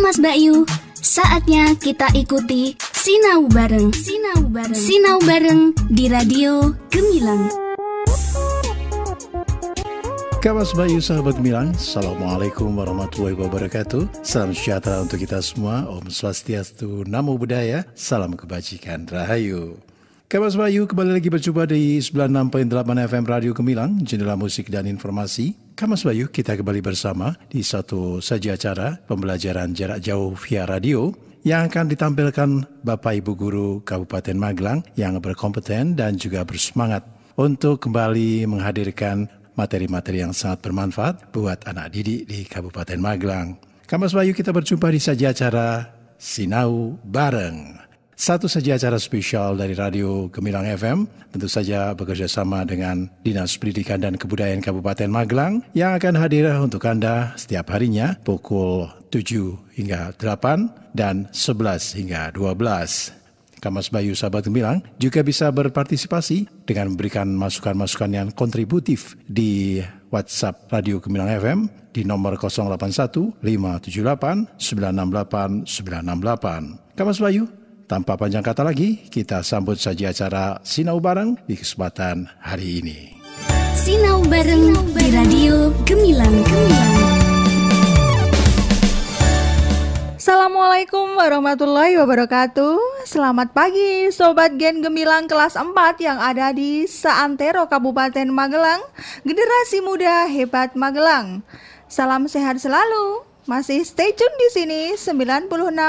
Mas Bayu, saatnya kita ikuti Sinau Bareng. Sinau Bareng di Radio Gemilang. Kawas Bayu, sahabat Gemilang, Assalamualaikum warahmatullahi wabarakatuh. Salam sejahtera untuk kita semua. Om Swastiastu, Namo Buddhaya, salam kebajikan, Rahayu. Kawas Bayu kembali lagi berjumpa di 96.8 FM Radio Gemilang, jendela musik dan informasi. Kamas Bayu, kita kembali bersama di satu saja acara pembelajaran jarak jauh via radio yang akan ditampilkan Bapak Ibu Guru Kabupaten Magelang yang berkompeten dan juga bersemangat untuk kembali menghadirkan materi-materi yang sangat bermanfaat buat anak didik di Kabupaten Magelang. Kamas Bayu, kita berjumpa di saja acara Sinau Bareng. Satu saja acara spesial dari Radio Gemilang FM, tentu saja bekerja sama dengan Dinas Pendidikan dan Kebudayaan Kabupaten Magelang yang akan hadir untuk Anda setiap harinya pukul 7 hingga 8 dan 11 hingga 12. Kamas Bayu sahabat Gemilang juga bisa berpartisipasi dengan memberikan masukan-masukan yang kontributif di WhatsApp Radio Gemilang FM di nomor 081 578 968 968. Kamas Bayu, tanpa panjang kata lagi, kita sambut saja acara Sinau Bareng di kesempatan hari ini. Sinau Bareng di Radio Gemilang. Assalamualaikum warahmatullahi wabarakatuh. Selamat pagi Sobat Gen Gemilang kelas 4 yang ada di Seantero Kabupaten Magelang. Generasi muda hebat Magelang. Salam sehat selalu. Masih stay tune di sini 96.8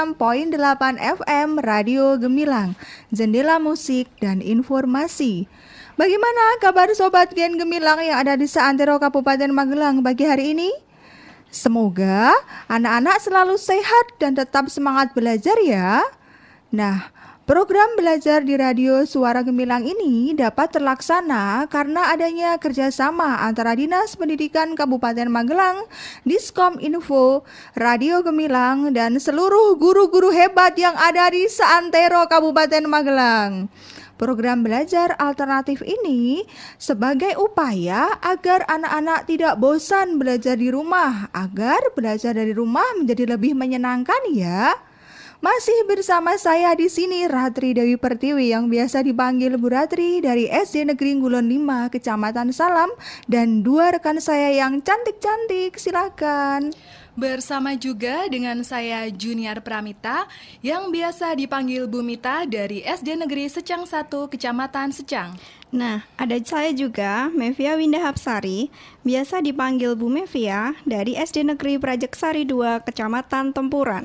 FM Radio Gemilang, jendela musik dan informasi. Bagaimana kabar Sobat Gen Gemilang yang ada di Seantero Kabupaten Magelang pagi hari ini? Semoga anak-anak selalu sehat dan tetap semangat belajar ya. Nah, program belajar di Radio Suara Gemilang ini dapat terlaksana karena adanya kerjasama antara Dinas Pendidikan Kabupaten Magelang, Diskom Info, Radio Gemilang, dan seluruh guru-guru hebat yang ada di Seantero Kabupaten Magelang. Program belajar alternatif ini sebagai upaya agar anak-anak tidak bosan belajar di rumah, agar belajar dari rumah menjadi lebih menyenangkan ya. Masih bersama saya di sini Ratri Dewi Pertiwi yang biasa dipanggil Bu Ratri dari SD Negeri Ngulon 5 Kecamatan Salam, dan dua rekan saya yang cantik-cantik, silakan. Bersama juga dengan saya Junior Pramita yang biasa dipanggil Bu Mita dari SD Negeri Secang 1 Kecamatan Secang. Nah, ada saya juga, Mevia Winda Hapsari, biasa dipanggil Bu Mevia dari SD Negeri Prajeksari 2 Kecamatan Tempuran.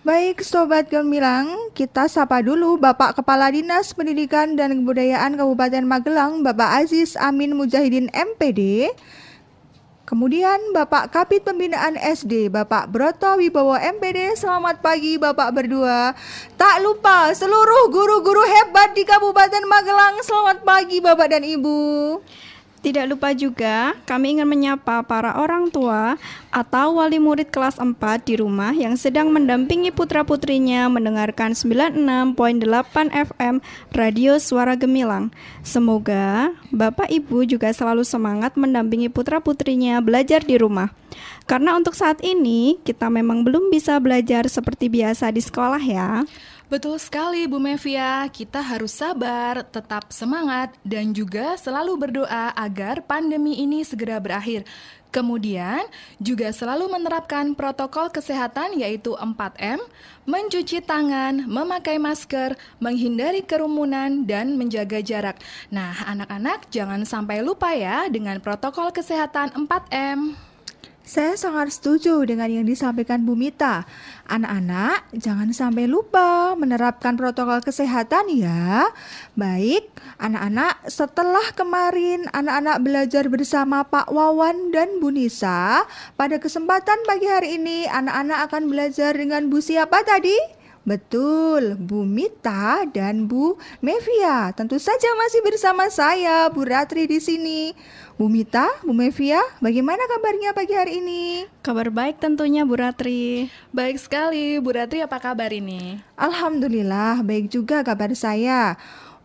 Baik Sobat Gemilang, kita sapa dulu Bapak Kepala Dinas Pendidikan dan Kebudayaan Kabupaten Magelang, Bapak Aziz Amin Mujahidin MPD. Kemudian Bapak Kabid Pembinaan SD, Bapak Broto Wibowo MPD. Selamat pagi Bapak berdua. Tak lupa seluruh guru-guru hebat di Kabupaten Magelang, selamat pagi Bapak dan Ibu. Tidak lupa juga, kami ingin menyapa para orang tua atau wali murid kelas 4 di rumah yang sedang mendampingi putra-putrinya mendengarkan 96.8 FM Radio Suara Gemilang. Semoga Bapak Ibu juga selalu semangat mendampingi putra-putrinya belajar di rumah. Karena untuk saat ini, kita memang belum bisa belajar seperti biasa di sekolah ya. Betul sekali Bu Mevia, kita harus sabar, tetap semangat, dan juga selalu berdoa agar pandemi ini segera berakhir. Kemudian juga selalu menerapkan protokol kesehatan yaitu 4M, mencuci tangan, memakai masker, menghindari kerumunan, dan menjaga jarak. Nah, anak-anak jangan sampai lupa ya dengan protokol kesehatan 4M. Saya sangat setuju dengan yang disampaikan Bu Mita. Anak-anak, jangan sampai lupa menerapkan protokol kesehatan ya. Baik, anak-anak, setelah kemarin anak-anak belajar bersama Pak Wawan dan Bu Nisa, pada kesempatan pagi hari ini anak-anak akan belajar dengan Bu siapa tadi? Betul, Bu Mita dan Bu Mevia. Tentu saja masih bersama saya, Bu Ratri di sini. Bu Mita, Bu Mevia, bagaimana kabarnya pagi hari ini? Kabar baik tentunya Bu Ratri. Baik sekali, Bu Ratri, apa kabar ini? Alhamdulillah, baik juga kabar saya.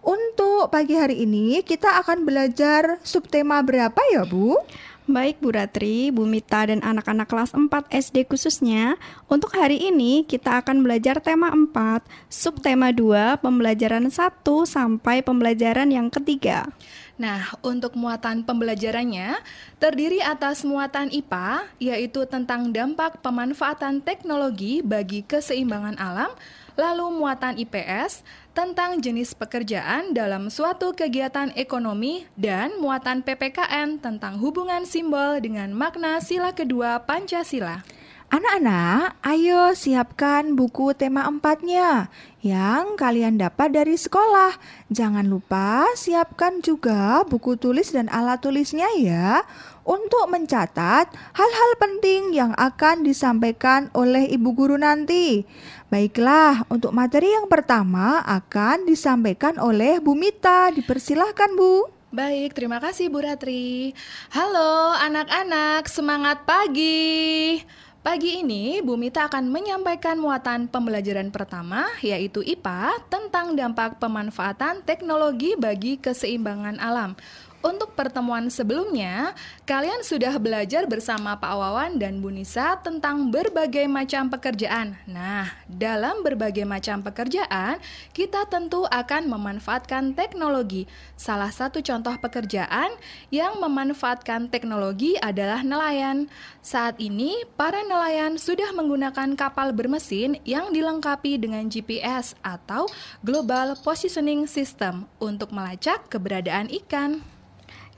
Untuk pagi hari ini kita akan belajar subtema berapa ya, Bu? Baik Bu Ratri, Bu Mita dan anak-anak kelas 4 SD khususnya, untuk hari ini kita akan belajar tema 4, subtema 2, pembelajaran 1 sampai pembelajaran yang ketiga. Nah, untuk muatan pembelajarannya terdiri atas muatan IPA, yaitu tentang dampak pemanfaatan teknologi bagi keseimbangan alam, lalu muatan IPS tentang jenis pekerjaan dalam suatu kegiatan ekonomi, dan muatan PPKN tentang hubungan simbol dengan makna sila kedua Pancasila. Anak-anak, ayo siapkan buku tema 4-nya yang kalian dapat dari sekolah. Jangan lupa siapkan juga buku tulis dan alat tulisnya ya, untuk mencatat hal-hal penting yang akan disampaikan oleh ibu guru nanti. Baiklah, untuk materi yang pertama akan disampaikan oleh Bu Mita. Dipersilahkan, Bu. Baik, terima kasih Bu Ratri. Halo anak-anak, semangat pagi. Pagi ini, Bu Mita akan menyampaikan muatan pembelajaran pertama, yaitu IPA, tentang dampak pemanfaatan teknologi bagi keseimbangan alam. Untuk pertemuan sebelumnya, kalian sudah belajar bersama Pak Wawan dan Bu Nisa tentang berbagai macam pekerjaan. Nah, dalam berbagai macam pekerjaan, kita tentu akan memanfaatkan teknologi. Salah satu contoh pekerjaan yang memanfaatkan teknologi adalah nelayan. Saat ini, para nelayan sudah menggunakan kapal bermesin yang dilengkapi dengan GPS atau Global Positioning System untuk melacak keberadaan ikan.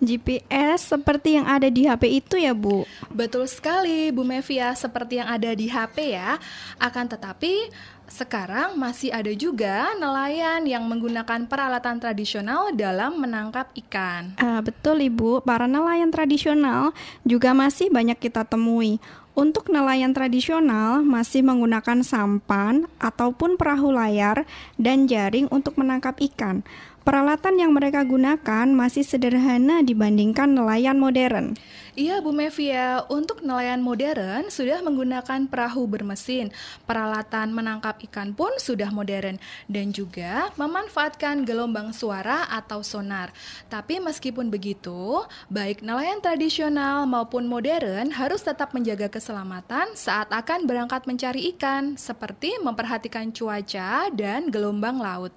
GPS seperti yang ada di HP itu ya, Bu? Betul sekali, Bu Mevia, seperti yang ada di HP ya. Akan tetapi, sekarang masih ada juga nelayan yang menggunakan peralatan tradisional dalam menangkap ikan. Betul, Ibu. Para nelayan tradisional juga masih banyak kita temui. Untuk nelayan tradisional masih menggunakan sampan ataupun perahu layar dan jaring untuk menangkap ikan. Peralatan yang mereka gunakan masih sederhana dibandingkan nelayan modern. Iya Bu Mevia, untuk nelayan modern sudah menggunakan perahu bermesin. Peralatan menangkap ikan pun sudah modern dan juga memanfaatkan gelombang suara atau sonar. Tapi meskipun begitu, baik nelayan tradisional maupun modern harus tetap menjaga keselamatan saat akan berangkat mencari ikan, seperti memperhatikan cuaca dan gelombang laut.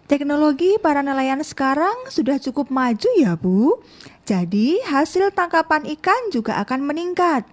Teknologi para nelayan sekarang sudah cukup maju ya, Bu. Jadi hasil tangkapan ikan juga akan meningkat.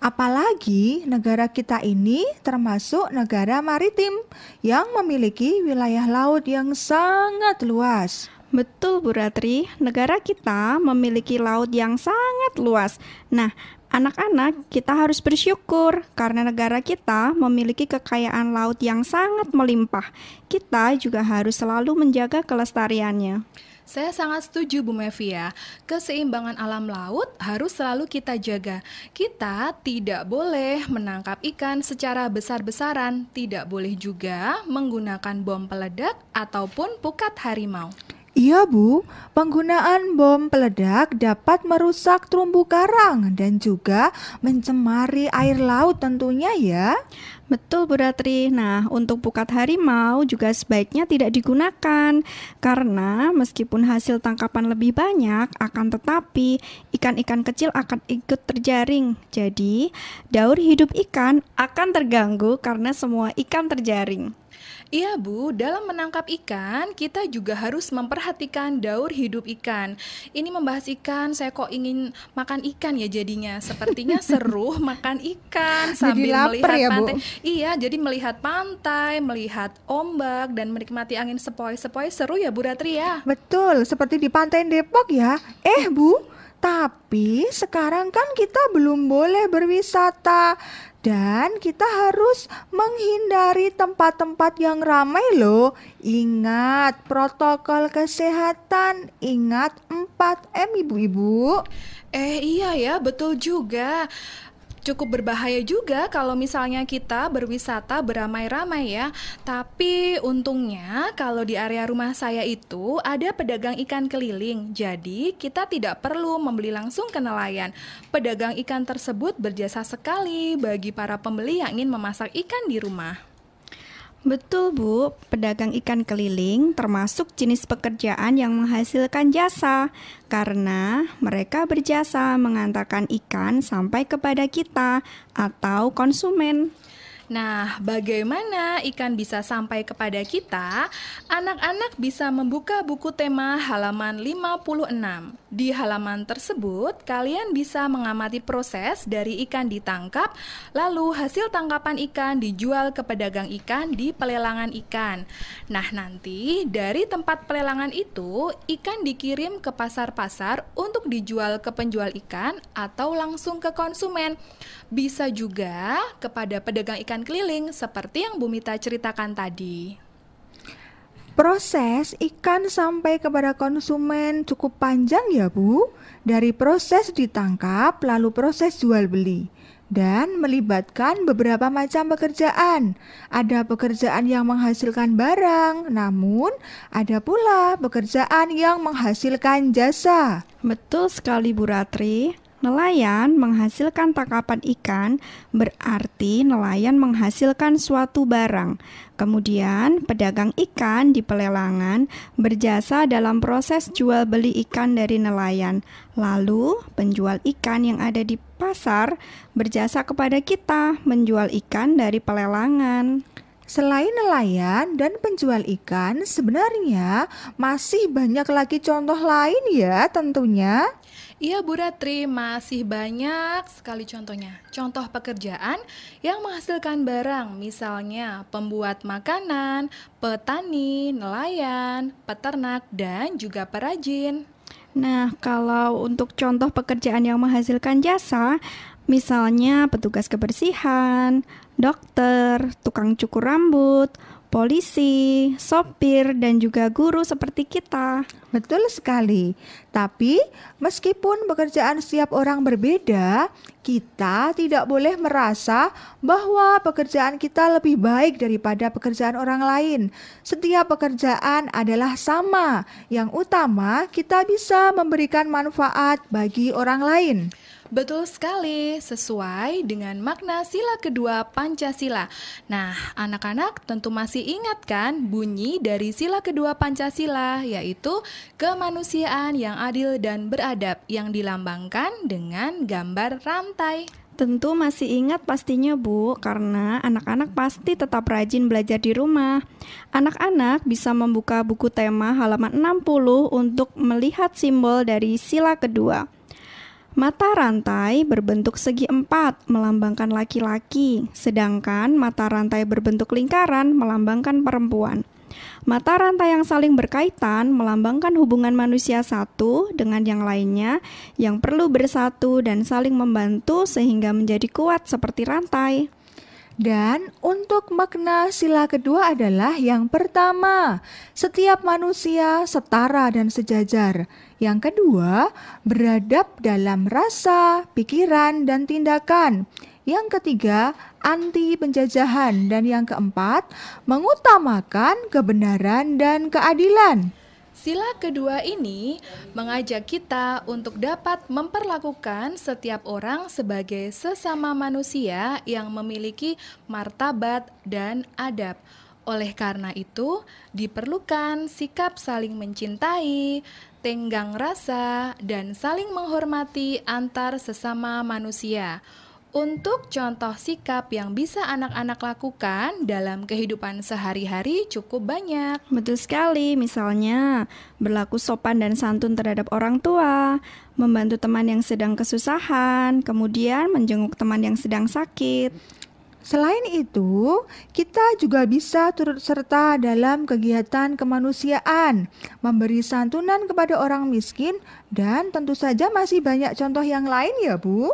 Apalagi negara kita ini termasuk negara maritim yang memiliki wilayah laut yang sangat luas. Betul Bu Ratri, negara kita memiliki laut yang sangat luas. Nah, anak-anak, kita harus bersyukur karena negara kita memiliki kekayaan laut yang sangat melimpah. Kita juga harus selalu menjaga kelestariannya. Saya sangat setuju Bu Mevia, keseimbangan alam laut harus selalu kita jaga. Kita tidak boleh menangkap ikan secara besar-besaran, tidak boleh juga menggunakan bom peledak ataupun pukat harimau. Iya Bu, penggunaan bom peledak dapat merusak terumbu karang dan juga mencemari air laut tentunya ya. Betul Bu Ratri. Nah, untuk pukat harimau juga sebaiknya tidak digunakan karena meskipun hasil tangkapan lebih banyak, akan tetapi ikan-ikan kecil akan ikut terjaring. Jadi, daur hidup ikan akan terganggu karena semua ikan terjaring. Iya Bu, dalam menangkap ikan, kita juga harus memperhatikan daur hidup ikan. Ini membahas ikan, saya kok ingin makan ikan ya jadinya. Sepertinya seru makan ikan sambil melihat ya, pantai. Bu? Iya, jadi melihat pantai, melihat ombak, dan menikmati angin sepoi-sepoi. Seru ya Bu Ratri ya? Betul, seperti di pantai Depok ya. Bu, tapi sekarang kan kita belum boleh berwisata. Dan kita harus menghindari tempat-tempat yang ramai loh. Ingat protokol kesehatan, ingat 4M ibu-ibu. Iya ya, betul juga. Cukup berbahaya juga kalau misalnya kita berwisata beramai-ramai ya. Tapi untungnya kalau di area rumah saya itu ada pedagang ikan keliling. Jadi kita tidak perlu membeli langsung ke nelayan. Pedagang ikan tersebut berjasa sekali bagi para pembeli yang ingin memasak ikan di rumah. Betul, Bu. Pedagang ikan keliling termasuk jenis pekerjaan yang menghasilkan jasa karena mereka berjasa mengantarkan ikan sampai kepada kita atau konsumen. Nah, bagaimana ikan bisa sampai kepada kita? Anak-anak bisa membuka buku tema halaman 56. Di halaman tersebut, kalian bisa mengamati proses dari ikan ditangkap, lalu hasil tangkapan ikan dijual ke pedagang ikan di pelelangan ikan. Nah, nanti dari tempat pelelangan itu, ikan dikirim ke pasar-pasar untuk dijual ke penjual ikan atau langsung ke konsumen. Bisa juga kepada pedagang ikan keliling seperti yang Bu Mita ceritakan tadi. Proses ikan sampai kepada konsumen cukup panjang ya Bu, dari proses ditangkap lalu proses jual beli, dan melibatkan beberapa macam pekerjaan. Ada pekerjaan yang menghasilkan barang, namun ada pula pekerjaan yang menghasilkan jasa. Betul sekali, Bu Ratri. Nelayan menghasilkan tangkapan ikan, berarti nelayan menghasilkan suatu barang. Kemudian pedagang ikan di pelelangan berjasa dalam proses jual beli ikan dari nelayan. Lalu penjual ikan yang ada di pasar berjasa kepada kita menjual ikan dari pelelangan. Selain nelayan dan penjual ikan, sebenarnya masih banyak lagi contoh lain ya tentunya. Iya Bu Ratri, masih banyak sekali contohnya. Contoh pekerjaan yang menghasilkan barang, misalnya pembuat makanan, petani, nelayan, peternak, dan juga perajin. Nah, kalau untuk contoh pekerjaan yang menghasilkan jasa, misalnya petugas kebersihan, dokter, tukang cukur rambut, polisi, sopir, dan juga guru seperti kita. Betul sekali. Tapi meskipun pekerjaan setiap orang berbeda, kita tidak boleh merasa bahwa pekerjaan kita lebih baik daripada pekerjaan orang lain. Setiap pekerjaan adalah sama. Yang utama, kita bisa memberikan manfaat bagi orang lain. Betul sekali, sesuai dengan makna sila kedua Pancasila. Nah, anak-anak tentu masih ingat kan bunyi dari sila kedua Pancasila, yaitu kemanusiaan yang adil dan beradab yang dilambangkan dengan gambar rantai. Tentu masih ingat pastinya Bu, karena anak-anak pasti tetap rajin belajar di rumah. Anak-anak bisa membuka buku tema halaman 60 untuk melihat simbol dari sila kedua. Mata rantai berbentuk segi empat melambangkan laki-laki, sedangkan mata rantai berbentuk lingkaran melambangkan perempuan. Mata rantai yang saling berkaitan melambangkan hubungan manusia satu dengan yang lainnya yang perlu bersatu dan saling membantu sehingga menjadi kuat seperti rantai. Dan untuk makna sila kedua adalah yang pertama, setiap manusia setara dan sejajar. Yang kedua, beradab dalam rasa, pikiran, dan tindakan. Yang ketiga, anti penjajahan. Dan yang keempat, mengutamakan kebenaran dan keadilan. Sila kedua ini mengajak kita untuk dapat memperlakukan setiap orang sebagai sesama manusia yang memiliki martabat dan adab. Oleh karena itu, diperlukan sikap saling mencintai, tenggang rasa, dan saling menghormati antar sesama manusia. Untuk contoh sikap yang bisa anak-anak lakukan dalam kehidupan sehari-hari cukup banyak. Betul sekali, misalnya berlaku sopan dan santun terhadap orang tua, membantu teman yang sedang kesusahan, kemudian menjenguk teman yang sedang sakit. Selain itu, kita juga bisa turut serta dalam kegiatan kemanusiaan, memberi santunan kepada orang miskin, dan tentu saja masih banyak contoh yang lain ya Bu.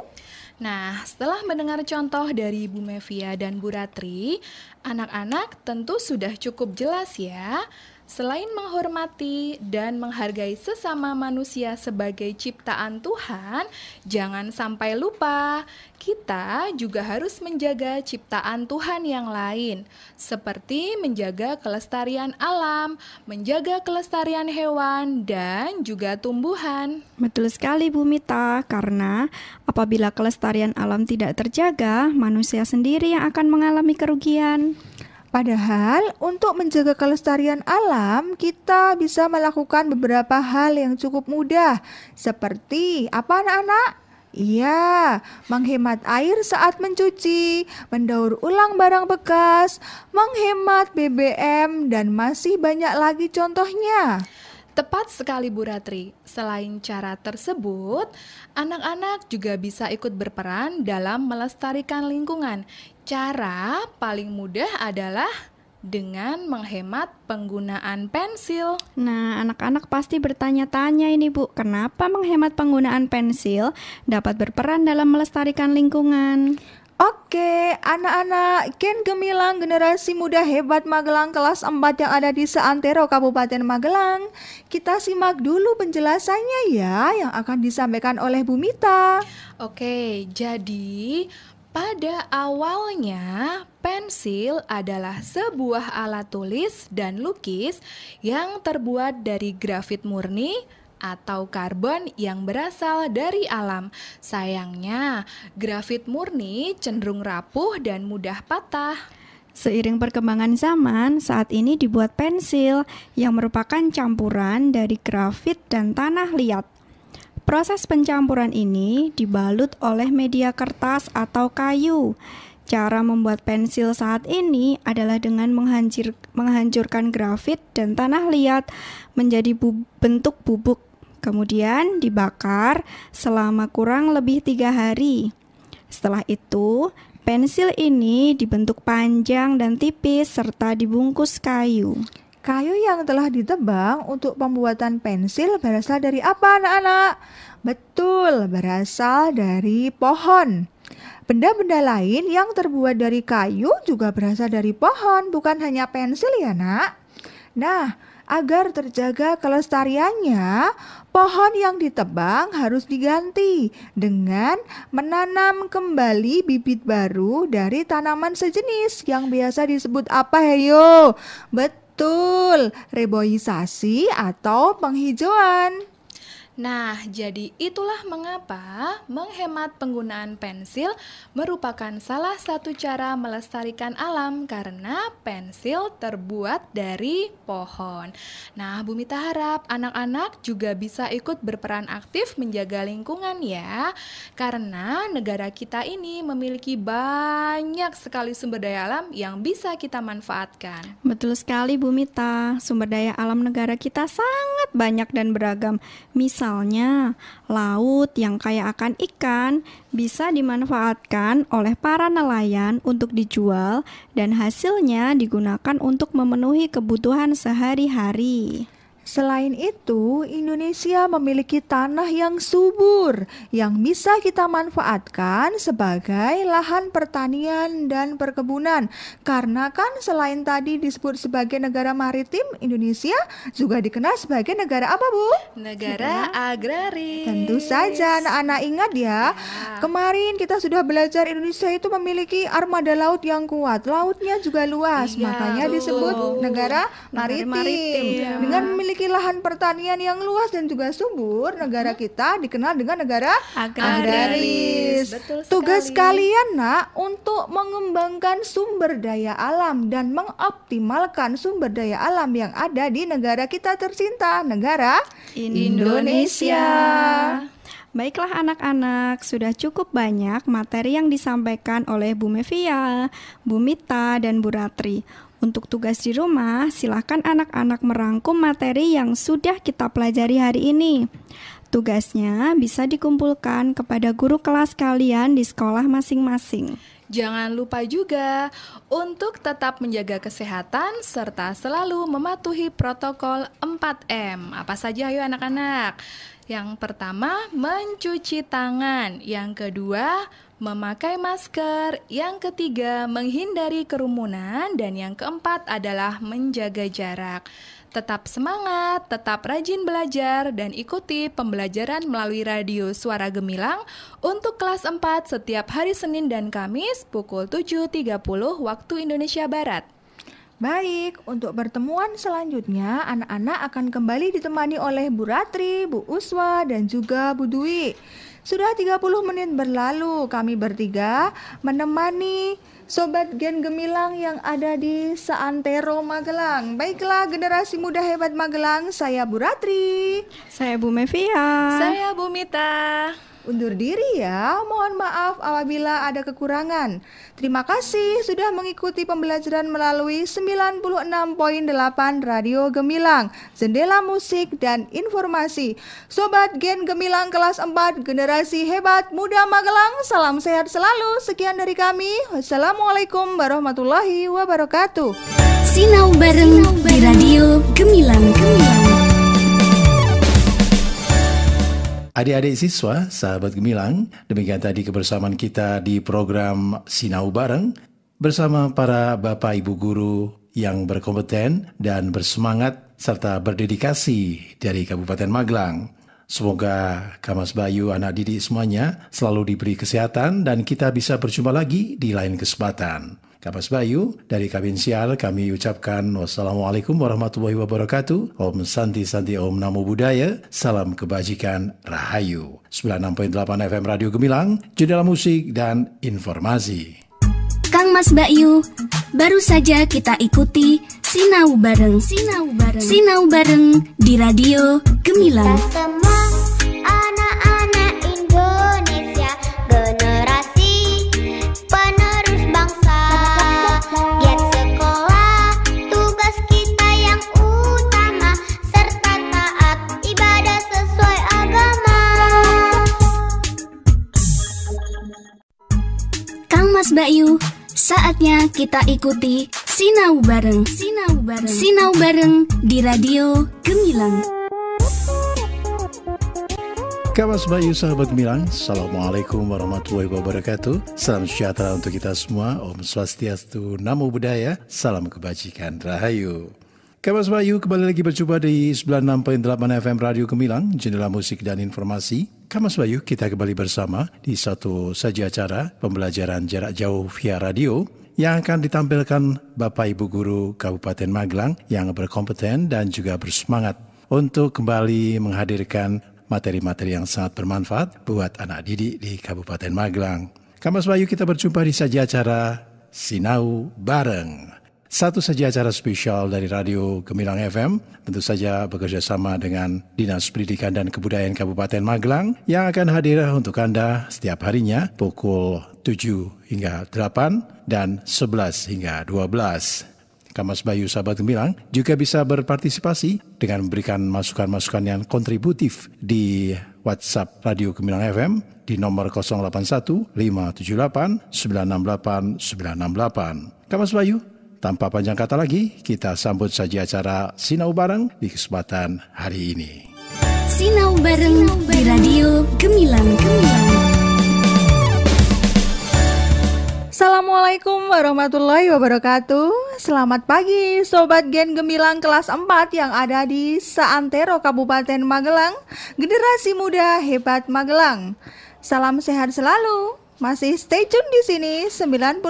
Nah, setelah mendengar contoh dari Bu Mevia dan Bu Ratri, anak-anak tentu sudah cukup jelas ya. Selain menghormati dan menghargai sesama manusia sebagai ciptaan Tuhan, jangan sampai lupa kita juga harus menjaga ciptaan Tuhan yang lain, seperti menjaga kelestarian alam, menjaga kelestarian hewan, dan juga tumbuhan. Betul sekali Bu Mita, karena apabila kelestarian alam tidak terjaga, manusia sendiri yang akan mengalami kerugian. Padahal untuk menjaga kelestarian alam, kita bisa melakukan beberapa hal yang cukup mudah. Seperti apa anak-anak? Iya, menghemat air saat mencuci, mendaur ulang barang bekas, menghemat BBM, dan masih banyak lagi contohnya. Tepat sekali Bu Ratri. Selain cara tersebut, anak-anak juga bisa ikut berperan dalam melestarikan lingkungan. Cara paling mudah adalah dengan menghemat penggunaan pensil. Nah, anak-anak pasti bertanya-tanya ini Bu, kenapa menghemat penggunaan pensil dapat berperan dalam melestarikan lingkungan? Oke, anak-anak Gen Gemilang Generasi Muda Hebat Magelang kelas 4 yang ada di seantero Kabupaten Magelang. Kita simak dulu penjelasannya ya yang akan disampaikan oleh Bu Mita. Oke, jadi pada awalnya pensil adalah sebuah alat tulis dan lukis yang terbuat dari grafit murni atau karbon yang berasal dari alam. Sayangnya, grafit murni cenderung rapuh dan mudah patah. Seiring perkembangan zaman, saat ini dibuat pensil yang merupakan campuran dari grafit dan tanah liat. Proses pencampuran ini dibalut oleh media kertas atau kayu. Cara membuat pensil saat ini adalah dengan menghancurkan grafit dan tanah liat menjadi bentuk bubuk. Kemudian dibakar selama kurang lebih 3 hari. Setelah itu, pensil ini dibentuk panjang dan tipis serta dibungkus kayu. Kayu yang telah ditebang untuk pembuatan pensil berasal dari apa anak-anak? Betul, berasal dari pohon. Benda-benda lain yang terbuat dari kayu juga berasal dari pohon, bukan hanya pensil ya nak. Nah, agar terjaga kelestariannya, pohon yang ditebang harus diganti dengan menanam kembali bibit baru dari tanaman sejenis yang biasa disebut apa heyo? Betul, reboisasi atau penghijauan. Nah, jadi itulah mengapa menghemat penggunaan pensil merupakan salah satu cara melestarikan alam karena pensil terbuat dari pohon. Nah, Bu Mita harap anak-anak juga bisa ikut berperan aktif menjaga lingkungan ya. Karena negara kita ini memiliki banyak sekali sumber daya alam yang bisa kita manfaatkan. Betul sekali Bu Mita, sumber daya alam negara kita sangat banyak dan beragam. Misalnya, laut yang kaya akan ikan bisa dimanfaatkan oleh para nelayan untuk dijual dan hasilnya digunakan untuk memenuhi kebutuhan sehari-hari. Selain itu, Indonesia memiliki tanah yang subur yang bisa kita manfaatkan sebagai lahan pertanian dan perkebunan. Karena kan selain tadi disebut sebagai negara maritim, Indonesia juga dikenal sebagai negara apa, Bu? Negara agraris. Tentu saja anak-anak ingat ya. Kemarin kita sudah belajar Indonesia itu memiliki armada laut yang kuat. Lautnya juga luas, makanya disebut negara maritim. Dengan memiliki lahan pertanian yang luas dan juga subur, negara kita dikenal dengan negara agraris. Tugas kalian nak untuk mengembangkan sumber daya alam dan mengoptimalkan sumber daya alam yang ada di negara kita tercinta, negara Indonesia. Baiklah anak-anak, sudah cukup banyak materi yang disampaikan oleh Bu Mevia, Bu Mita, dan Bu Ratri. Untuk tugas di rumah, silakan anak-anak merangkum materi yang sudah kita pelajari hari ini. Tugasnya bisa dikumpulkan kepada guru kelas kalian di sekolah masing-masing. Jangan lupa juga untuk tetap menjaga kesehatan serta selalu mematuhi protokol 4M. Apa saja ayo anak-anak? Yang pertama, mencuci tangan. Yang kedua, memakai masker. Yang ketiga, menghindari kerumunan. Dan yang keempat adalah menjaga jarak. Tetap semangat, tetap rajin belajar, dan ikuti pembelajaran melalui radio Suara Gemilang untuk kelas 4 setiap hari Senin dan Kamis pukul 7.30 waktu Indonesia Barat. Baik, untuk pertemuan selanjutnya anak-anak akan kembali ditemani oleh Bu Ratri, Bu Uswa, dan juga Bu Dwi. Sudah 30 menit berlalu, kami bertiga menemani Sobat Gen Gemilang yang ada di seantero Magelang. Baiklah generasi muda hebat Magelang, saya Bu Ratri. Saya Bu Mevia. Saya Bu Mita. Undur diri ya, mohon maaf apabila ada kekurangan. Terima kasih sudah mengikuti pembelajaran melalui 96.8 Radio Gemilang, jendela musik dan informasi. Sobat Gen Gemilang kelas 4, generasi hebat muda Magelang, salam sehat selalu. Sekian dari kami, wassalamualaikum warahmatullahi wabarakatuh. Sinau bareng di Radio Gemilang. Adik-adik siswa, sahabat Gemilang, demikian tadi kebersamaan kita di program Sinau Bareng bersama para Bapak Ibu Guru yang berkompeten dan bersemangat serta berdedikasi dari Kabupaten Magelang. Semoga Kamas Bayu, anak didik semuanya selalu diberi kesehatan dan kita bisa berjumpa lagi di lain kesempatan. Kamas Bayu, dari Kabin Siar kami ucapkan wassalamualaikum warahmatullahi wabarakatuh. Om Santi Santi Om Namo Buddhaya. Salam kebajikan Rahayu. 96.8 FM Radio Gemilang, jendela musik dan informasi. Kang Mas Bayu, baru saja kita ikuti Sinau Bareng di Radio Gemilang. Kita semua anak-anak Indonesia, generasi penerus bangsa. Giat sekolah, tugas kita yang utama, serta taat ibadah sesuai agama. Kang Mas Bayu, saatnya kita ikuti Sinau Bareng di Radio Gemilang. Kamas Bayu, sahabat Gemilang, assalamualaikum warahmatullahi wabarakatuh. Salam sejahtera untuk kita semua. Om Swastiastu, Namo Buddhaya, salam kebajikan Rahayu. Kamas Bayu kembali lagi berjumpa di 96.8 FM Radio Gemilang, jendela musik dan informasi. Kamas Bayu, kita kembali bersama di satu saja acara pembelajaran jarak jauh via radio yang akan ditampilkan Bapak Ibu Guru Kabupaten Magelang yang berkompeten dan juga bersemangat untuk kembali menghadirkan materi-materi yang sangat bermanfaat buat anak didik di Kabupaten Magelang. Kamas Bayu, kita berjumpa di saja acara Sinau Bareng. Satu saja acara spesial dari Radio Gemilang FM, tentu saja bekerja sama dengan Dinas Pendidikan dan Kebudayaan Kabupaten Magelang yang akan hadir untuk Anda setiap harinya pukul 7 hingga 8 dan 11 hingga 12. Kamas Bayu, sahabat Gemilang, juga bisa berpartisipasi dengan memberikan masukan-masukan yang kontributif di WhatsApp Radio Gemilang FM di nomor 081 578 968 968. Kamas Bayu, tanpa panjang kata lagi, kita sambut saja acara Sinau Bareng di kesempatan hari ini. Sinau Bareng di Radio Gemilang. Assalamualaikum warahmatullahi wabarakatuh. Selamat pagi Sobat Gen Gemilang kelas 4 yang ada di seantero Kabupaten Magelang, generasi muda hebat Magelang. Salam sehat selalu. Masih stay tune di sini 96.8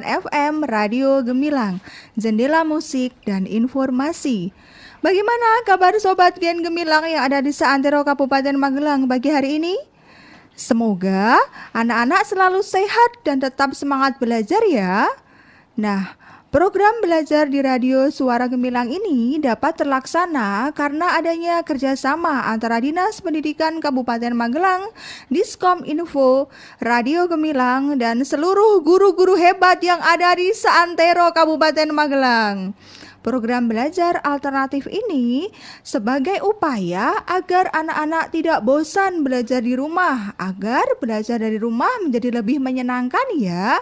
FM Radio Gemilang, jendela musik dan informasi. Bagaimana kabar Sobat Gen Gemilang yang ada di seantero Kabupaten Magelang pagi hari ini? Semoga anak-anak selalu sehat dan tetap semangat belajar ya. Nah, program belajar di Radio Suara Gemilang ini dapat terlaksana karena adanya kerjasama antara Dinas Pendidikan Kabupaten Magelang, Diskom Info, Radio Gemilang, dan seluruh guru-guru hebat yang ada di seantero Kabupaten Magelang. Program belajar alternatif ini sebagai upaya agar anak-anak tidak bosan belajar di rumah, agar belajar dari rumah menjadi lebih menyenangkan ya.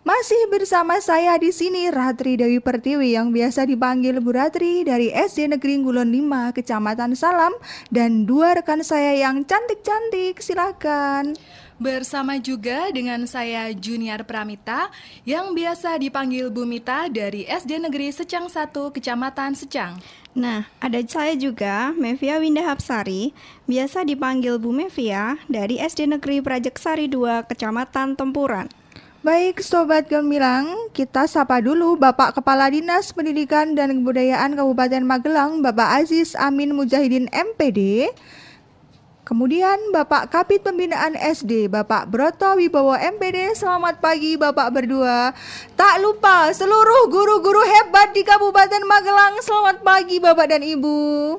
Masih bersama saya di sini Ratri Dewi Pertiwi yang biasa dipanggil Bu Ratri dari SD Negeri Ngulon 5 Kecamatan Salam, dan dua rekan saya yang cantik-cantik, silakan. Bersama juga dengan saya Junior Pramita yang biasa dipanggil Bu Mita dari SD Negeri Secang 1 Kecamatan Secang. Nah, ada saya juga, Mevia Winda Hapsari, biasa dipanggil Bu Mevia dari SD Negeri Prajeksari 2 Kecamatan Tempuran. Baik Sobat Gemilang, kita sapa dulu Bapak Kepala Dinas Pendidikan dan Kebudayaan Kabupaten Magelang, Bapak Aziz Amin Mujahidin MPD. Kemudian Bapak Kabid Pembinaan SD, Bapak Broto Wibowo MPD. Selamat pagi Bapak berdua. Tak lupa seluruh guru-guru hebat di Kabupaten Magelang. Selamat pagi Bapak dan Ibu.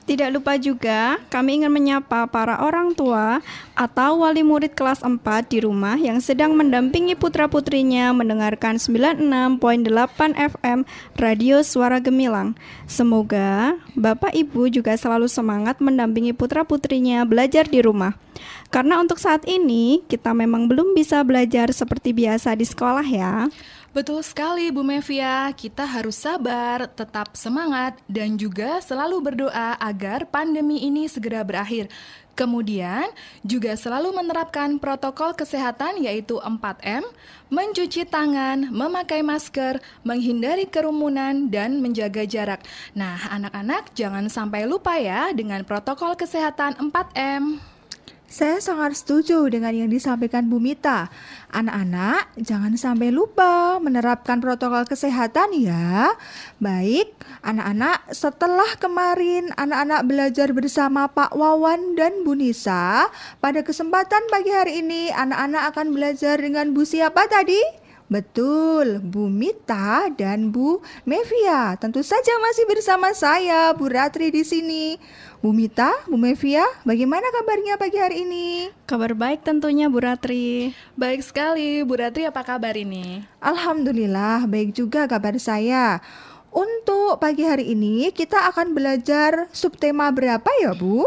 Tidak lupa juga, kami ingin menyapa para orang tua atau wali murid kelas 4 di rumah yang sedang mendampingi putra-putrinya mendengarkan 96.8 FM Radio Suara Gemilang. Semoga Bapak Ibu juga selalu semangat mendampingi putra-putrinya belajar di rumah. Karena untuk saat ini, kita memang belum bisa belajar seperti biasa di sekolah ya. Betul sekali Bu Mevia, kita harus sabar, tetap semangat, dan juga selalu berdoa agar pandemi ini segera berakhir. Kemudian juga selalu menerapkan protokol kesehatan yaitu 4M, mencuci tangan, memakai masker, menghindari kerumunan, dan menjaga jarak. Nah, anak-anak jangan sampai lupa ya dengan protokol kesehatan 4M. Saya sangat setuju dengan yang disampaikan Bu Mita. Anak-anak, jangan sampai lupa menerapkan protokol kesehatan ya. Baik, anak-anak, setelah kemarin anak-anak belajar bersama Pak Wawan dan Bu Nisa, pada kesempatan pagi hari ini anak-anak akan belajar dengan Bu siapa tadi? Betul, Bu Mita dan Bu Mevia. Tentu saja masih bersama saya, Bu Ratri di sini. Bu Mita, Bu Mevia, bagaimana kabarnya pagi hari ini? Kabar baik tentunya Bu Ratri. Baik sekali, Bu Ratri, apa kabar ini? Alhamdulillah, baik juga kabar saya. Untuk pagi hari ini kita akan belajar subtema berapa ya Bu?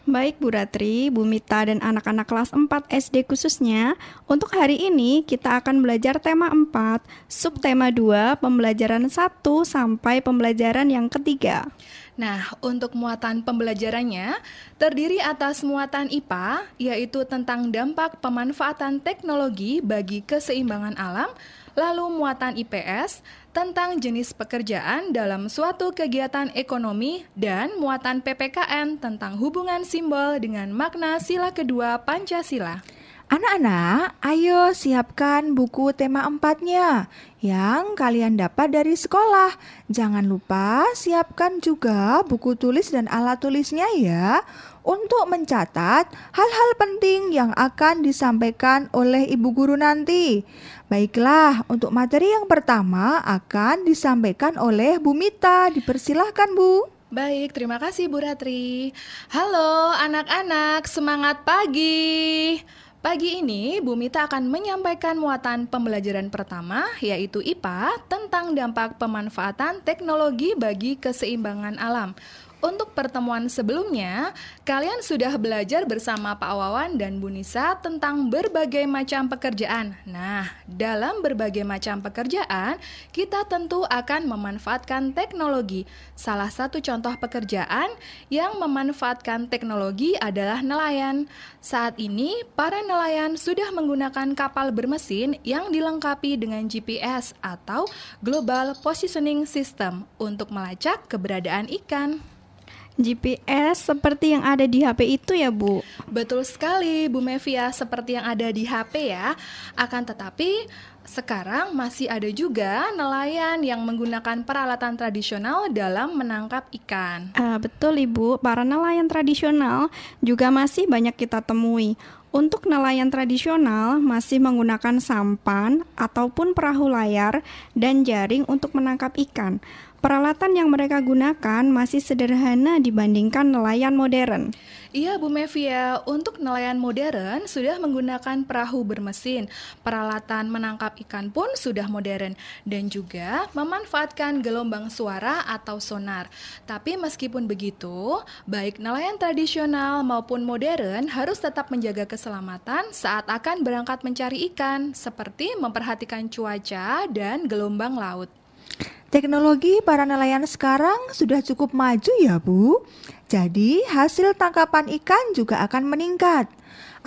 Baik Bu Ratri, Bu Mita dan anak-anak kelas 4 SD khususnya, untuk hari ini kita akan belajar tema 4, subtema 2, pembelajaran 1 sampai pembelajaran yang ketiga. Nah, untuk muatan pembelajarannya terdiri atas muatan IPA, yaitu tentang dampak pemanfaatan teknologi bagi keseimbangan alam, lalu muatan IPS tentang jenis pekerjaan dalam suatu kegiatan ekonomi, dan muatan PPKN tentang hubungan simbol dengan makna sila kedua Pancasila. Anak-anak, ayo siapkan buku tema 4-nya yang kalian dapat dari sekolah. Jangan lupa siapkan juga buku tulis dan alat tulisnya ya, untuk mencatat hal-hal penting yang akan disampaikan oleh ibu guru nanti. Baiklah, untuk materi yang pertama akan disampaikan oleh Bu Mita. Dipersilahkan Bu. Baik, terima kasih Bu Ratri. Halo anak-anak, semangat pagi. Pagi ini, Bu Mita akan menyampaikan muatan pembelajaran pertama, yaitu IPA, tentang dampak pemanfaatan teknologi bagi keseimbangan alam. Untuk pertemuan sebelumnya, kalian sudah belajar bersama Pak Wawan dan Bu Nisa tentang berbagai macam pekerjaan. Nah, dalam berbagai macam pekerjaan, kita tentu akan memanfaatkan teknologi. Salah satu contoh pekerjaan yang memanfaatkan teknologi adalah nelayan. Saat ini, para nelayan sudah menggunakan kapal bermesin yang dilengkapi dengan GPS atau Global Positioning System untuk melacak keberadaan ikan. GPS seperti yang ada di HP itu ya Bu? Betul sekali Bu Mevia, seperti yang ada di HP ya. Akan tetapi sekarang masih ada juga nelayan yang menggunakan peralatan tradisional dalam menangkap ikan. Betul Ibu, para nelayan tradisional juga masih banyak kita temui. Untuk nelayan tradisional masih menggunakan sampan ataupun perahu layar dan jaring untuk menangkap ikan. Peralatan yang mereka gunakan masih sederhana dibandingkan nelayan modern. Iya Bu Mevia, untuk nelayan modern sudah menggunakan perahu bermesin. Peralatan menangkap ikan pun sudah modern dan juga memanfaatkan gelombang suara atau sonar. Tapi meskipun begitu, baik nelayan tradisional maupun modern harus tetap menjaga keselamatan saat akan berangkat mencari ikan, seperti memperhatikan cuaca dan gelombang laut. Teknologi para nelayan sekarang sudah cukup maju ya Bu. Jadi hasil tangkapan ikan juga akan meningkat.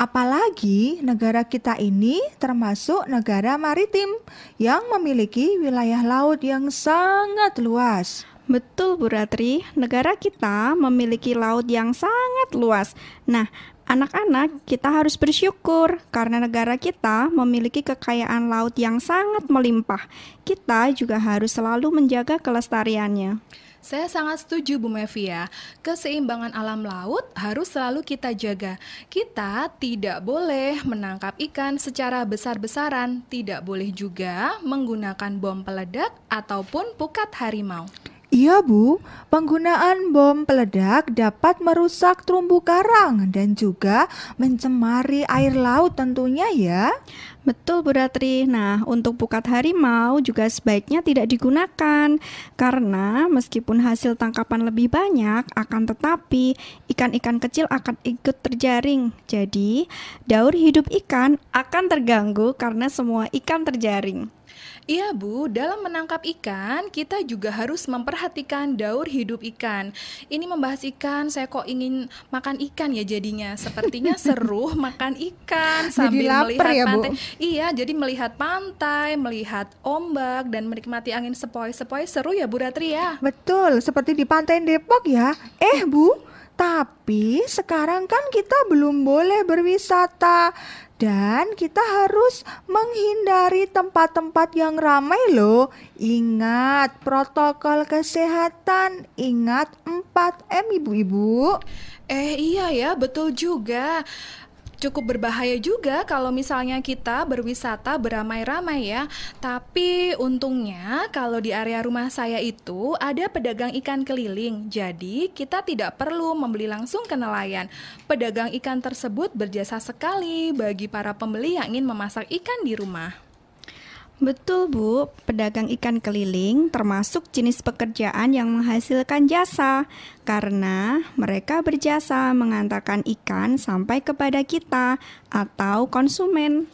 Apalagi negara kita ini termasuk negara maritim yang memiliki wilayah laut yang sangat luas. Betul Bu Ratri, negara kita memiliki laut yang sangat luas. Nah, anak-anak, kita harus bersyukur karena negara kita memiliki kekayaan laut yang sangat melimpah. Kita juga harus selalu menjaga kelestariannya. Saya sangat setuju Bu Mevia. Keseimbangan alam laut harus selalu kita jaga. Kita tidak boleh menangkap ikan secara besar-besaran, tidak boleh juga menggunakan bom peledak ataupun pukat harimau. Iya Bu, penggunaan bom peledak dapat merusak terumbu karang dan juga mencemari air laut tentunya ya. Betul Bu Ratri. Nah, untuk pukat harimau juga sebaiknya tidak digunakan karena meskipun hasil tangkapan lebih banyak, akan tetapi ikan-ikan kecil akan ikut terjaring. Jadi, daur hidup ikan akan terganggu karena semua ikan terjaring. Iya Bu, dalam menangkap ikan, kita juga harus memperhatikan daur hidup ikan. Ini membahas ikan, saya kok ingin makan ikan ya jadinya. Sepertinya seru makan ikan sambil melihat ya, pantai. Bu? Iya, jadi melihat pantai, melihat ombak, dan menikmati angin sepoi-sepoi seru ya Bu Ratri ya. Betul, seperti di pantai Depok ya. Bu, tapi sekarang kan kita belum boleh berwisata. Dan kita harus menghindari tempat-tempat yang ramai loh. Ingat protokol kesehatan, ingat 4M ibu-ibu. Iya ya, betul juga. Cukup berbahaya juga kalau misalnya kita berwisata beramai-ramai ya. Tapi untungnya kalau di area rumah saya itu ada pedagang ikan keliling. Jadi kita tidak perlu membeli langsung ke nelayan. Pedagang ikan tersebut berjasa sekali bagi para pembeli yang ingin memasak ikan di rumah. Betul Bu, pedagang ikan keliling termasuk jenis pekerjaan yang menghasilkan jasa karena mereka berjasa mengantarkan ikan sampai kepada kita atau konsumen.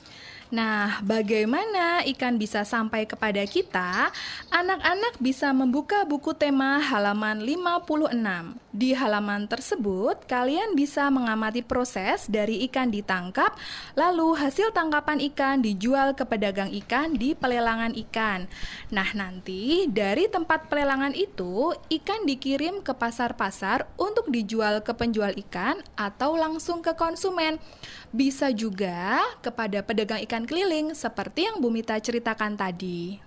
Nah, bagaimana ikan bisa sampai kepada kita? Anak-anak bisa membuka buku tema halaman 56. Di halaman tersebut, kalian bisa mengamati proses dari ikan ditangkap, lalu hasil tangkapan ikan dijual ke pedagang ikan di pelelangan ikan. Nah, nanti dari tempat pelelangan itu, ikan dikirim ke pasar-pasar untuk dijual ke penjual ikan atau langsung ke konsumen. Bisa juga kepada pedagang ikan keliling seperti yang Bu Mita ceritakan tadi.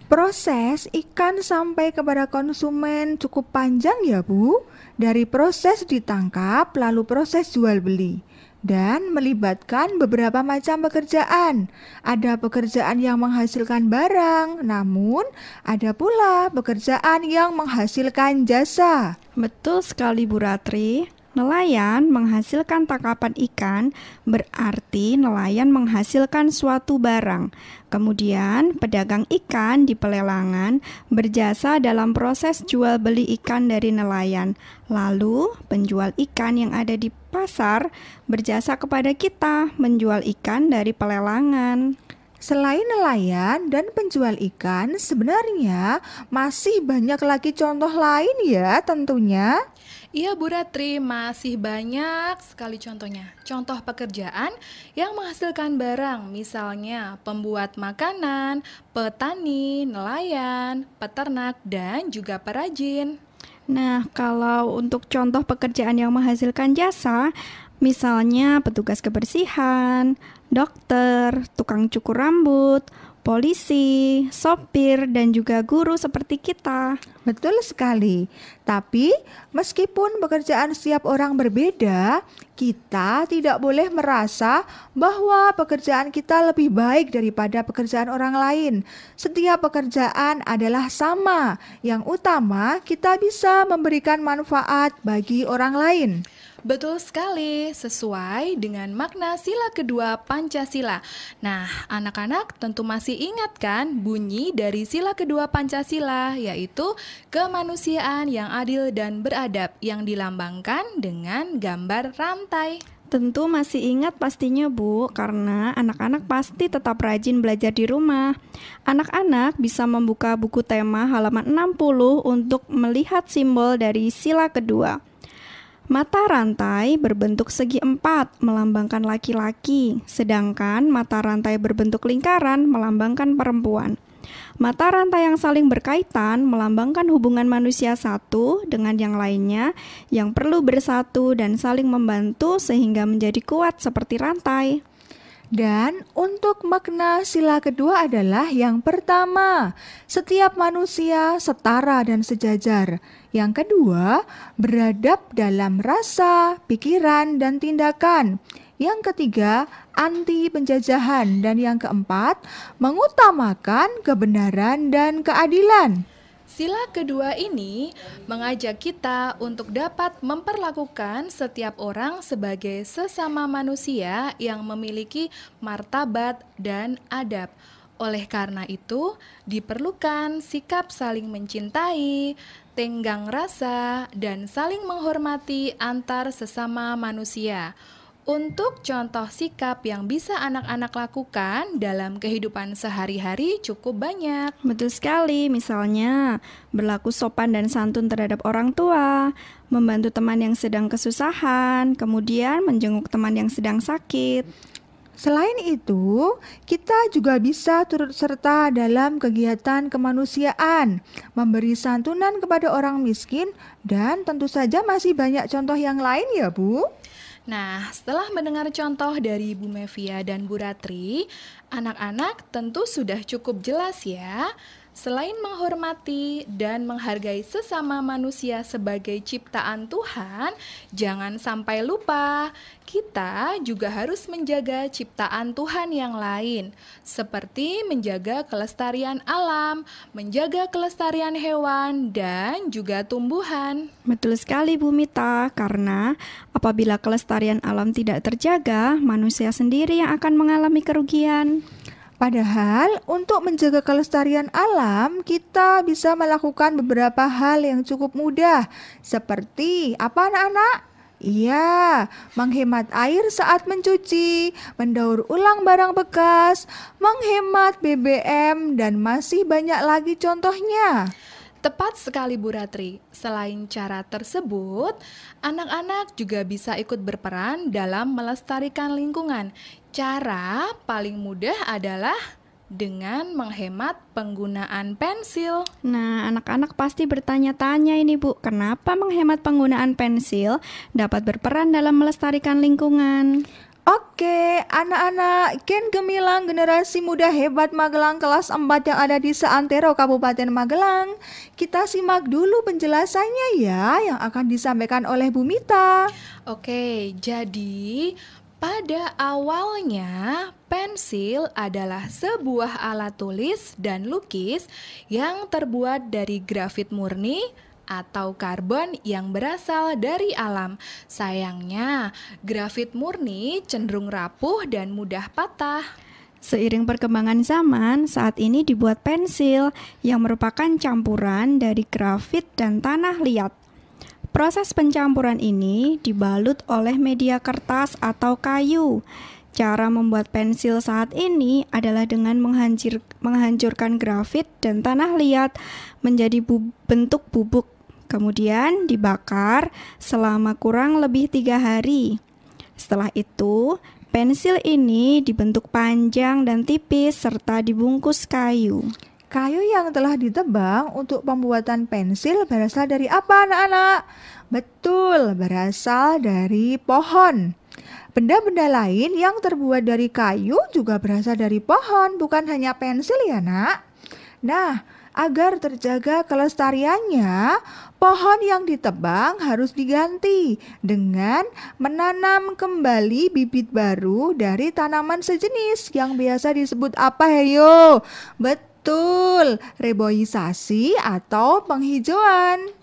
Proses ikan sampai kepada konsumen cukup panjang ya Bu. Dari proses ditangkap lalu proses jual beli. Dan melibatkan beberapa macam pekerjaan. Ada pekerjaan yang menghasilkan barang, namun ada pula pekerjaan yang menghasilkan jasa. Betul sekali Bu Ratri. Nelayan menghasilkan tangkapan ikan, berarti nelayan menghasilkan suatu barang. Kemudian pedagang ikan di pelelangan berjasa dalam proses jual beli ikan dari nelayan. Lalu penjual ikan yang ada di pasar berjasa kepada kita menjual ikan dari pelelangan. Selain nelayan dan penjual ikan, sebenarnya masih banyak lagi contoh lain ya tentunya. Iya Bu Ratri, masih banyak sekali contohnya. Contoh pekerjaan yang menghasilkan barang, misalnya pembuat makanan, petani, nelayan, peternak, dan juga perajin. Nah, kalau untuk contoh pekerjaan yang menghasilkan jasa, misalnya petugas kebersihan, dokter, tukang cukur rambut, polisi, sopir, dan juga guru seperti kita. Betul sekali. Tapi meskipun pekerjaan setiap orang berbeda, kita tidak boleh merasa bahwa pekerjaan kita lebih baik daripada pekerjaan orang lain. Setiap pekerjaan adalah sama. Yang utama, kita bisa memberikan manfaat bagi orang lain. Betul sekali, sesuai dengan makna sila kedua Pancasila. Nah, anak-anak tentu masih ingat kan bunyi dari sila kedua Pancasila, yaitu kemanusiaan yang adil dan beradab yang dilambangkan dengan gambar rantai. Tentu masih ingat pastinya Bu, karena anak-anak pasti tetap rajin belajar di rumah. Anak-anak bisa membuka buku tema halaman 60 untuk melihat simbol dari sila kedua. Mata rantai berbentuk segi empat melambangkan laki-laki, sedangkan mata rantai berbentuk lingkaran melambangkan perempuan. Mata rantai yang saling berkaitan melambangkan hubungan manusia satu dengan yang lainnya yang perlu bersatu dan saling membantu sehingga menjadi kuat seperti rantai. Dan untuk makna sila kedua adalah yang pertama, setiap manusia setara dan sejajar. Yang kedua, beradab dalam rasa, pikiran, dan tindakan. Yang ketiga, anti penjajahan. Dan yang keempat, mengutamakan kebenaran dan keadilan. Sila kedua ini mengajak kita untuk dapat memperlakukan setiap orang sebagai sesama manusia yang memiliki martabat dan adab. Oleh karena itu, diperlukan sikap saling mencintai, tenggang rasa, dan saling menghormati antar sesama manusia. Untuk contoh sikap yang bisa anak-anak lakukan dalam kehidupan sehari-hari cukup banyak. Betul sekali, misalnya berlaku sopan dan santun terhadap orang tua, membantu teman yang sedang kesusahan, kemudian menjenguk teman yang sedang sakit. Selain itu, kita juga bisa turut serta dalam kegiatan kemanusiaan, memberi santunan kepada orang miskin, dan tentu saja masih banyak contoh yang lain ya Bu. Nah, setelah mendengar contoh dari Bu Mevia dan Bu Ratri, anak-anak tentu sudah cukup jelas ya. Selain menghormati dan menghargai sesama manusia sebagai ciptaan Tuhan, jangan sampai lupa kita juga harus menjaga ciptaan Tuhan yang lain, seperti menjaga kelestarian alam, menjaga kelestarian hewan, dan juga tumbuhan. Betul sekali Bu Mita, karena apabila kelestarian alam tidak terjaga, manusia sendiri yang akan mengalami kerugian. Padahal untuk menjaga kelestarian alam, kita bisa melakukan beberapa hal yang cukup mudah. Seperti apa anak-anak? Iya, menghemat air saat mencuci, mendaur ulang barang bekas, menghemat BBM, dan masih banyak lagi contohnya. Tepat sekali Bu Ratri. Selain cara tersebut, anak-anak juga bisa ikut berperan dalam melestarikan lingkungan. Cara paling mudah adalah dengan menghemat penggunaan pensil. Nah, anak-anak pasti bertanya-tanya ini Bu, kenapa menghemat penggunaan pensil dapat berperan dalam melestarikan lingkungan? Oke, anak-anak Gen Gemilang Generasi Muda Hebat Magelang kelas 4 yang ada di seantero Kabupaten Magelang. Kita simak dulu penjelasannya ya yang akan disampaikan oleh Bu Mita. Oke, jadi pada awalnya pensil adalah sebuah alat tulis dan lukis yang terbuat dari grafit murni atau karbon yang berasal dari alam. Sayangnya, grafit murni cenderung rapuh dan mudah patah. Seiring perkembangan zaman, saat ini dibuat pensil yang merupakan campuran dari grafit dan tanah liat. Proses pencampuran ini dibalut oleh media kertas atau kayu. Cara membuat pensil saat ini adalah dengan menghancurkan grafit dan tanah liat menjadi bentuk bubuk. Kemudian dibakar selama kurang lebih 3 hari. Setelah itu, pensil ini dibentuk panjang dan tipis serta dibungkus kayu. Kayu yang telah ditebang untuk pembuatan pensil berasal dari apa anak-anak? Betul, berasal dari pohon. Benda-benda lain yang terbuat dari kayu juga berasal dari pohon, bukan hanya pensil ya nak. Nah, agar terjaga kelestariannya, pohon yang ditebang harus diganti dengan menanam kembali bibit baru dari tanaman sejenis yang biasa disebut apa heyo? Betul, reboisasi atau penghijauan.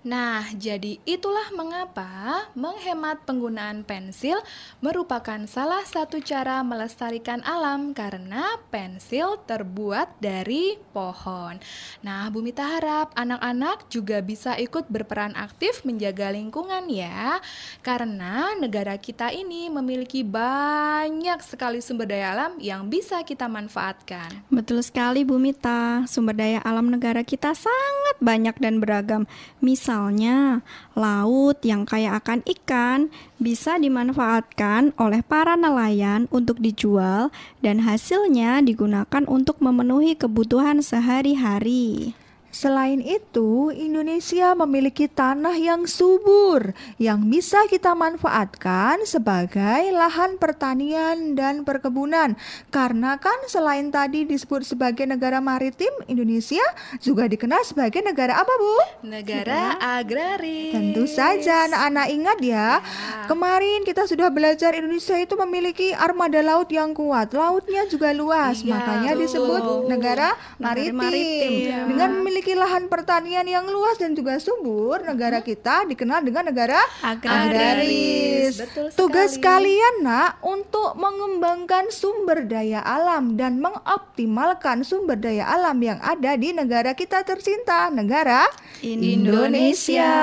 Nah, jadi itulah mengapa menghemat penggunaan pensil merupakan salah satu cara melestarikan alam karena pensil terbuat dari pohon. Nah, Bu Mita harap anak-anak juga bisa ikut berperan aktif menjaga lingkungan ya. Karena negara kita ini memiliki banyak sekali sumber daya alam yang bisa kita manfaatkan. Betul sekali Bu Mita, sumber daya alam negara kita sangat banyak dan beragam. Misalnya, laut yang kaya akan ikan bisa dimanfaatkan oleh para nelayan untuk dijual dan hasilnya digunakan untuk memenuhi kebutuhan sehari-hari. Selain itu, Indonesia memiliki tanah yang subur yang bisa kita manfaatkan sebagai lahan pertanian dan perkebunan. Karena kan selain tadi disebut sebagai negara maritim, Indonesia juga dikenal sebagai negara apa, Bu? Negara agraris. Tentu saja anak-anak ingat ya. Kemarin kita sudah belajar Indonesia itu memiliki armada laut yang kuat. Lautnya juga luas, Iya, makanya betul. disebut negara maritim. Iya. Dengan memiliki lahan pertanian yang luas dan juga subur, negara kita dikenal dengan negara agraris. Betul sekali. Tugas kalian, Nak, untuk mengembangkan sumber daya alam dan mengoptimalkan sumber daya alam yang ada di negara kita tercinta, negara Indonesia.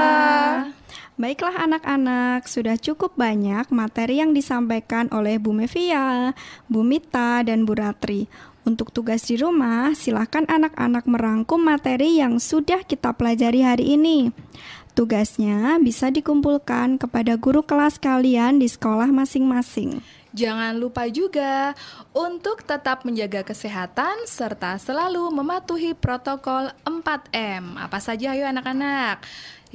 Baiklah anak-anak, sudah cukup banyak materi yang disampaikan oleh Bu Mevia, Bu Mita, dan Bu Ratri. Untuk tugas di rumah, silakan anak-anak merangkum materi yang sudah kita pelajari hari ini. Tugasnya bisa dikumpulkan kepada guru kelas kalian di sekolah masing-masing. Jangan lupa juga untuk tetap menjaga kesehatan serta selalu mematuhi protokol 4M. Apa saja ayo anak-anak?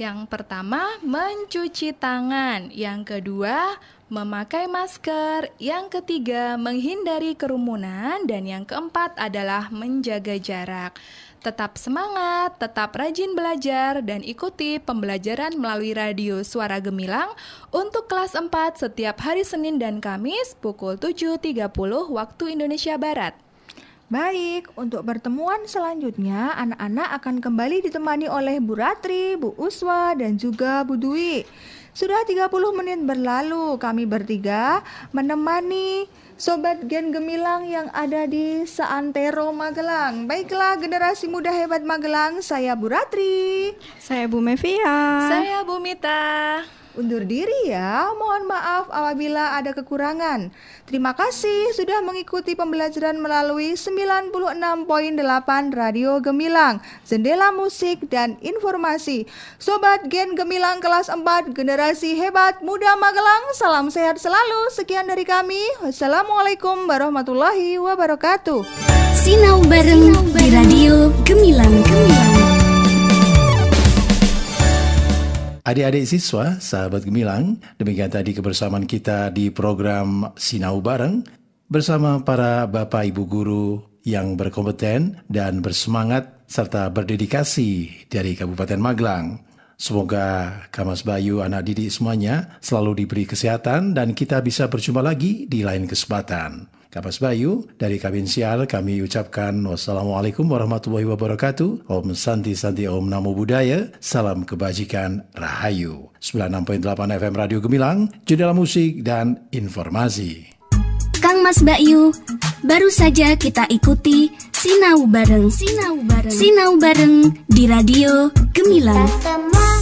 Yang pertama, mencuci tangan. Yang kedua, memakai masker. Yang ketiga, menghindari kerumunan. Dan yang keempat adalah menjaga jarak. Tetap semangat, tetap rajin belajar, dan ikuti pembelajaran melalui radio Suara Gemilang untuk kelas 4 setiap hari Senin dan Kamis pukul 7.30 waktu Indonesia Barat. Baik, untuk pertemuan selanjutnya anak-anak akan kembali ditemani oleh Bu Ratri, Bu Uswa, dan juga Bu Dwi. Sudah 30 menit berlalu, kami bertiga menemani Sobat Gen Gemilang yang ada di Seantero Magelang. Baiklah generasi muda hebat Magelang, saya Bu Ratri. Saya Bu Mevia. Saya Bu Mita. Undur diri ya, mohon maaf apabila ada kekurangan. Terima kasih sudah mengikuti pembelajaran melalui 96.8 Radio Gemilang, jendela musik dan informasi. Sobat Gen Gemilang kelas 4, generasi hebat muda Magelang, salam sehat selalu. Sekian dari kami, wassalamualaikum warahmatullahi wabarakatuh. Sinau bareng di Radio Gemilang. Adik-adik siswa, sahabat Gemilang, demikian tadi kebersamaan kita di program Sinau Bareng bersama para Bapak Ibu Guru yang berkompeten dan bersemangat serta berdedikasi dari Kabupaten Magelang. Semoga Kamas Bayu, anak didik semuanya selalu diberi kesehatan dan kita bisa berjumpa lagi di lain kesempatan. Kamas Bayu, dari Kabin Siar kami ucapkan wassalamualaikum warahmatullahi wabarakatuh. Om Santi Santi Om Namo Buddhaya. Salam kebajikan Rahayu. 96.8 FM Radio Gemilang, jendela musik dan informasi. Kang Mas Bayu, baru saja kita ikuti Sinau bareng di Radio Gemilang. Semua